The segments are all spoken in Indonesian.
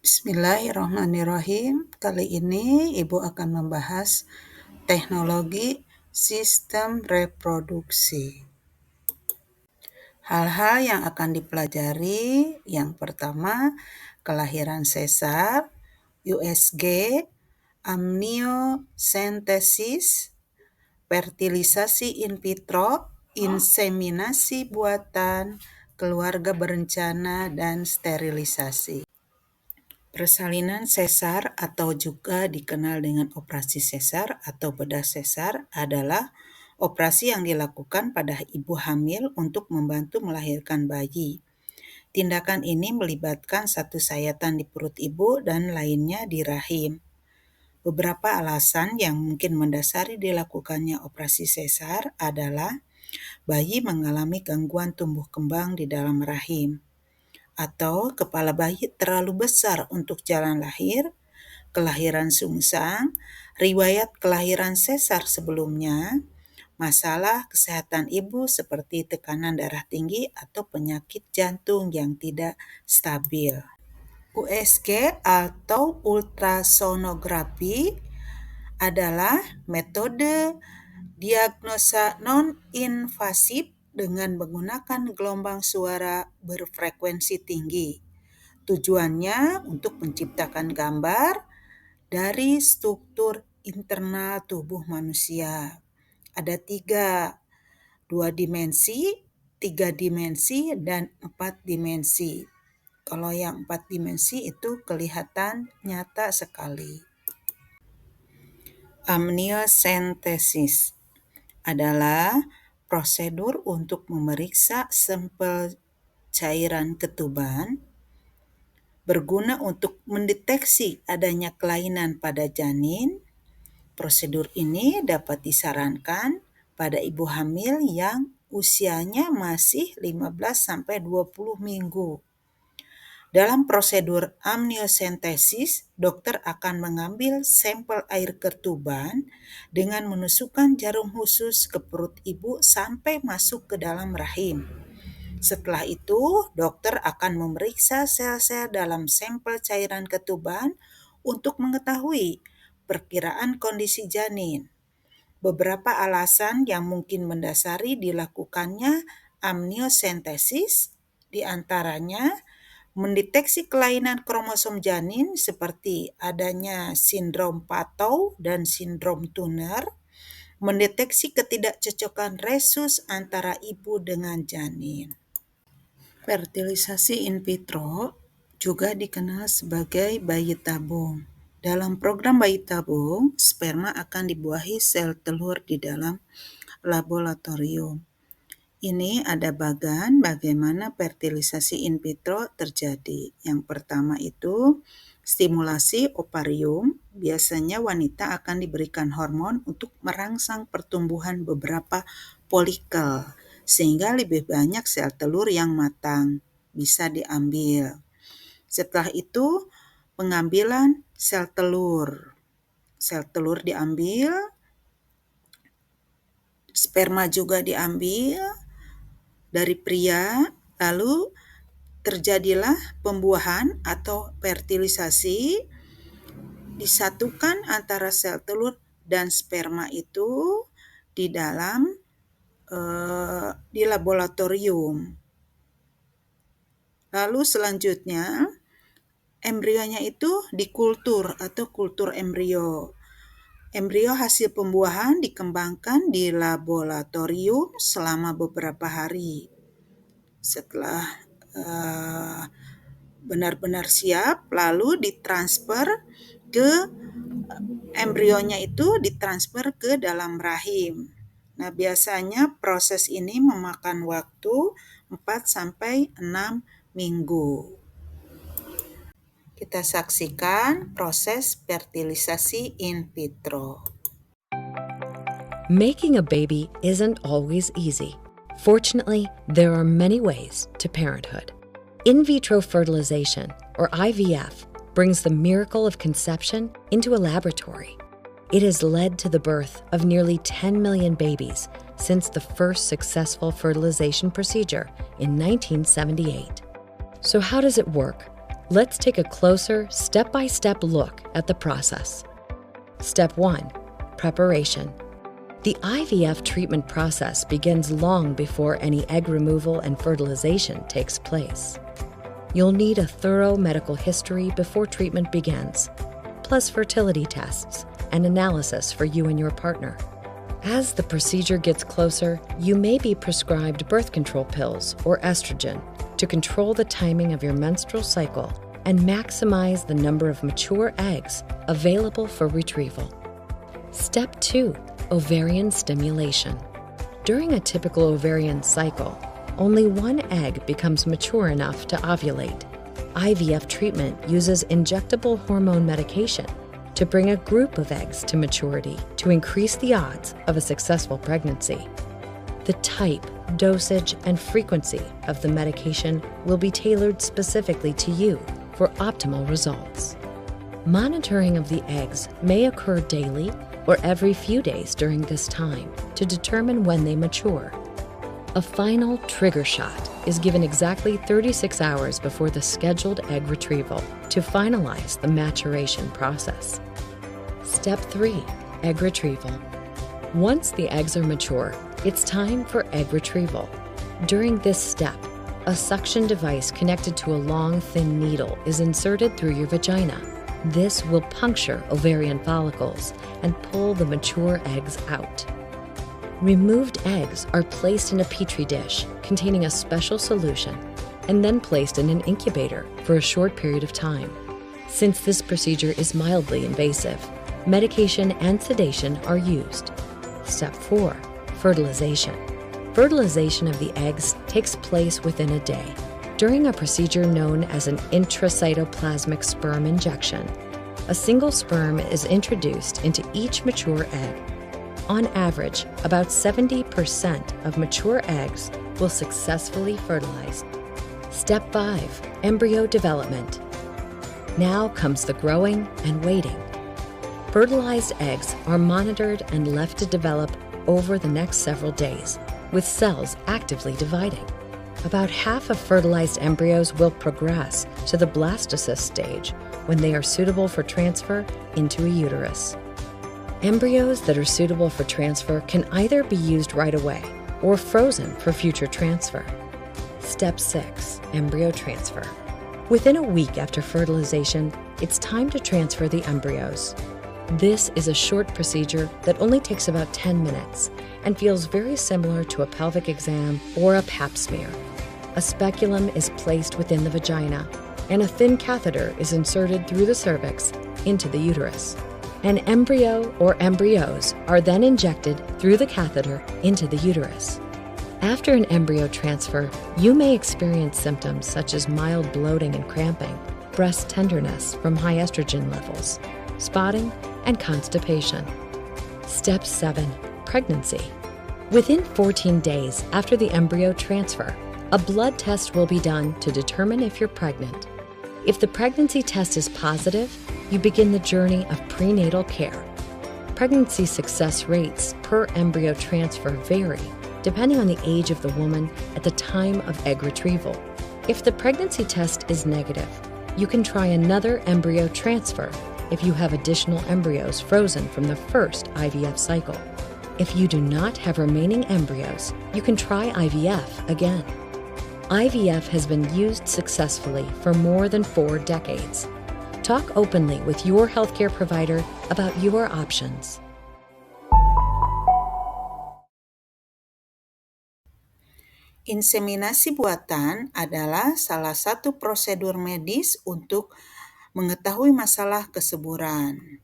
Bismillahirrahmanirrahim. Kali ini Ibu akan membahas teknologi sistem reproduksi. Hal-hal yang akan dipelajari, yang pertama, kelahiran sesar, USG, amniosentesis, fertilisasi in vitro, inseminasi buatan, keluarga berencana, dan sterilisasi. Persalinan sesar atau juga dikenal dengan operasi sesar atau bedah sesar adalah operasi yang dilakukan pada ibu hamil untuk membantu melahirkan bayi. Tindakan ini melibatkan satu sayatan di perut ibu dan lainnya di rahim. Beberapa alasan yang mungkin mendasari dilakukannya operasi sesar adalah bayi mengalami gangguan tumbuh kembang di dalam rahim, atau kepala bayi terlalu besar untuk jalan lahir, kelahiran sungsang, riwayat kelahiran sesar sebelumnya, masalah kesehatan ibu seperti tekanan darah tinggi atau penyakit jantung yang tidak stabil. USG atau ultrasonografi adalah metode diagnosa non-invasif dengan menggunakan gelombang suara berfrekuensi tinggi. Tujuannya untuk menciptakan gambar dari struktur internal tubuh manusia. Ada 2 dimensi, 3 dimensi, dan 4 dimensi. Kalau yang 4 dimensi itu kelihatan nyata sekali. Amniosentesis adalah prosedur untuk memeriksa sampel cairan ketuban berguna untuk mendeteksi adanya kelainan pada janin. Prosedur ini dapat disarankan pada ibu hamil yang usianya masih 15-20 minggu. Dalam prosedur amniosentesis, dokter akan mengambil sampel air ketuban dengan menusukkan jarum khusus ke perut ibu sampai masuk ke dalam rahim. Setelah itu, dokter akan memeriksa sel-sel dalam sampel cairan ketuban untuk mengetahui perkiraan kondisi janin. Beberapa alasan yang mungkin mendasari dilakukannya amniosentesis, diantaranya mendeteksi kelainan kromosom janin seperti adanya sindrom Patau dan sindrom Turner, mendeteksi ketidakcocokan resus antara ibu dengan janin. Fertilisasi in vitro juga dikenal sebagai bayi tabung. Dalam program bayi tabung, sperma akan dibuahi sel telur di dalam laboratorium. Ini ada bagaimana fertilisasi in vitro terjadi. Yang pertama itu stimulasi ovarium. Biasanya wanita akan diberikan hormon untuk merangsang pertumbuhan beberapa folikel, sehingga lebih banyak sel telur yang matang bisa diambil. Setelah itu pengambilan sel telur. Sel telur diambil, sperma juga diambil dari pria, lalu terjadilah pembuahan atau fertilisasi, disatukan antara sel telur dan sperma itu di dalam di laboratorium. Lalu selanjutnya embrionya itu dikultur atau kultur embrio. Embrio hasil pembuahan dikembangkan di laboratorium selama beberapa hari. Setelah benar-benar siap, lalu ditransfer ke embrionya itu ditransfer ke dalam rahim. Nah, biasanya proses ini memakan waktu 4-6 minggu. Kita saksikan proses fertilisasi in vitro. Making a baby isn't always easy. Fortunately, there are many ways to parenthood. In vitro fertilization, or IVF, brings the miracle of conception into a laboratory. It has led to the birth of nearly 10 million babies since the first successful fertilization procedure in 1978. So how does it work? Let's take a closer, step-by-step look at the process. Step 1. Preparation. The IVF treatment process begins long before any egg removal and fertilization takes place. You'll need a thorough medical history before treatment begins, plus fertility tests and analysis for you and your partner. As the procedure gets closer, you may be prescribed birth control pills or estrogen to control the timing of your menstrual cycle and maximize the number of mature eggs available for retrieval. Step 2. Ovarian stimulation. During a typical ovarian cycle, only one egg becomes mature enough to ovulate. IVF treatment uses injectable hormone medication to bring a group of eggs to maturity to increase the odds of a successful pregnancy. The type, dosage, and frequency of the medication will be tailored specifically to you for optimal results. Monitoring of the eggs may occur daily or every few days during this time to determine when they mature. A final trigger shot is given exactly 36 hours before the scheduled egg retrieval to finalize the maturation process. Step 3. Egg retrieval. Once the eggs are mature, it's time for egg retrieval. During this step, a suction device connected to a long, thin needle is inserted through your vagina. This will puncture ovarian follicles and pull the mature eggs out. Removed eggs are placed in a petri dish containing a special solution and then placed in an incubator for a short period of time. Since this procedure is mildly invasive, medication and sedation are used. Step 4. Fertilization. Fertilization of the eggs takes place within a day during a procedure known as an intracytoplasmic sperm injection. A single sperm is introduced into each mature egg. On average, about 70% of mature eggs will successfully fertilize. Step 5. Embryo development. Now comes the growing and waiting. Fertilized eggs are monitored and left to develop over the next several days, with cells actively dividing. About half of fertilized embryos will progress to the blastocyst stage when they are suitable for transfer into a uterus. Embryos that are suitable for transfer can either be used right away or frozen for future transfer. Step 6. Embryo transfer. Within a week after fertilization, it's time to transfer the embryos. This is a short procedure that only takes about 10 minutes and feels very similar to a pelvic exam or a pap smear. A speculum is placed within the vagina, and a thin catheter is inserted through the cervix into the uterus. An embryo or embryos are then injected through the catheter into the uterus. After an embryo transfer, you may experience symptoms such as mild bloating and cramping, breast tenderness from high estrogen levels, spotting, and constipation. Step 7. Pregnancy. Within 14 days after the embryo transfer, a blood test will be done to determine if you're pregnant. If the pregnancy test is positive, you begin the journey of prenatal care. Pregnancy success rates per embryo transfer vary depending on the age of the woman at the time of egg retrieval. If the pregnancy test is negative, you can try another embryo transfer if you have additional embryos frozen from the first IVF cycle. If you do not have remaining embryos, you can try IVF again. IVF has been used successfully for more than 4 decades. Talk openly with your healthcare provider about your options. Inseminasi buatan adalah salah satu prosedur medis untuk mengetahui masalah kesuburan.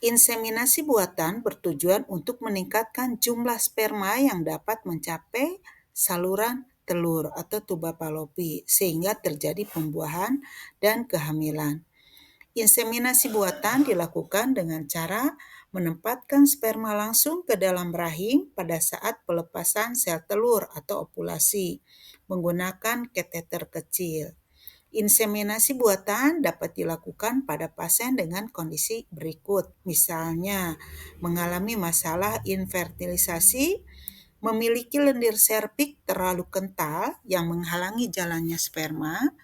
Inseminasi buatan bertujuan untuk meningkatkan jumlah sperma yang dapat mencapai saluran telur atau tuba Fallopi sehingga terjadi pembuahan dan kehamilan. Inseminasi buatan dilakukan dengan cara menempatkan sperma langsung ke dalam rahim pada saat pelepasan sel telur atau ovulasi menggunakan kateter kecil. Inseminasi buatan dapat dilakukan pada pasien dengan kondisi berikut, misalnya mengalami masalah infertilisasi, memiliki lendir serviks terlalu kental yang menghalangi jalannya sperma,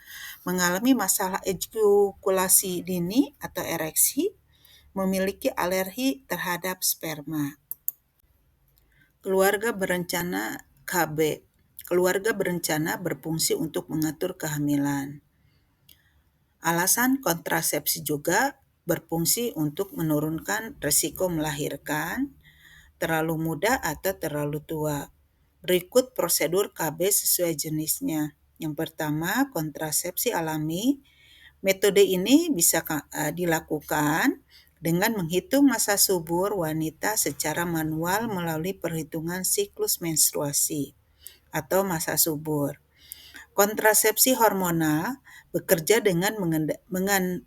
mengalami masalah ejakulasi dini atau ereksi, memiliki alergi terhadap sperma. Keluarga berencana KB. Keluarga berencana berfungsi untuk mengatur kehamilan. Alasan kontrasepsi juga berfungsi untuk menurunkan risiko melahirkan, terlalu muda atau terlalu tua. Berikut prosedur KB sesuai jenisnya. Yang pertama, kontrasepsi alami. Metode ini bisa dilakukan dengan menghitung masa subur wanita secara manual melalui perhitungan siklus menstruasi atau masa subur. Kontrasepsi hormonal bekerja dengan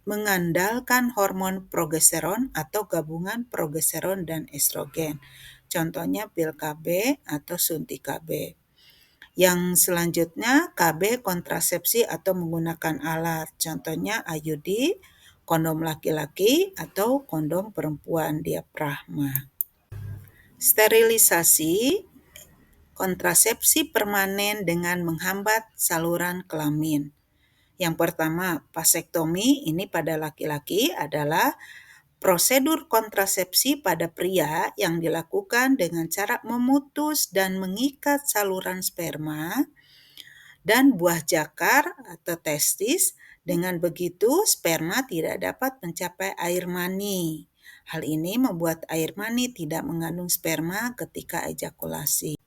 mengandalkan hormon progesteron atau gabungan progesteron dan estrogen. Contohnya pil KB atau suntik KB. Yang selanjutnya KB kontrasepsi atau menggunakan alat. Contohnya IUD, kondom laki-laki atau kondom perempuan diafragma. Sterilisasi kontrasepsi permanen dengan menghambat saluran kelamin. Yang pertama, vasektomi ini pada laki-laki adalah prosedur kontrasepsi pada pria yang dilakukan dengan cara memutus dan mengikat saluran sperma dan buah jakar atau testis. Dengan begitu, sperma tidak dapat mencapai air mani. Hal ini membuat air mani tidak mengandung sperma ketika ejakulasi.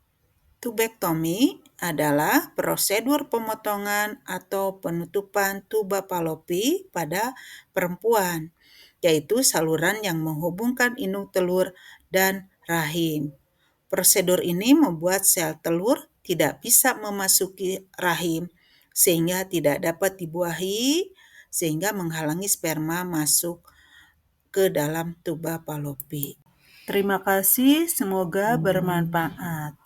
Tubektomi adalah prosedur pemotongan atau penutupan tuba falopi pada perempuan, yaitu saluran yang menghubungkan indung telur dan rahim. Prosedur ini membuat sel telur tidak bisa memasuki rahim sehingga tidak dapat dibuahi, sehingga menghalangi sperma masuk ke dalam tuba falopi. Terima kasih, semoga bermanfaat.